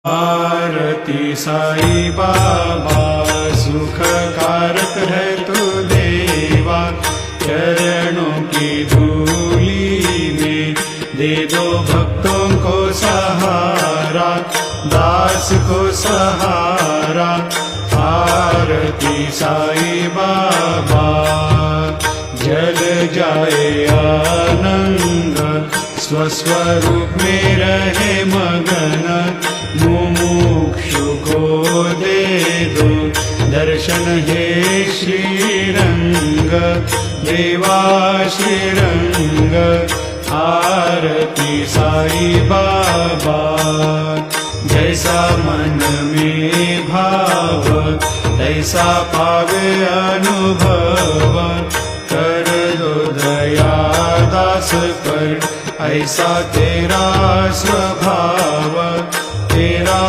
आरती साई बाबा सुखकारक है तू देवा, चरणों की धूली में दे दो भक्तों को सहारा, दास को सहारा। आरती साई बाबा जल जाए आनंद, स्वस्वरूप में रहे मगन, मुमुक्षु को दे दो दर्शन हे श्रीरंग, देवा श्रीरंग। आरती साई बाबा जैसा मन में भाव, तैसा पावे अनुभव, कर दो दया दास पर, ऐसा तेरा स्वभाव, तेरा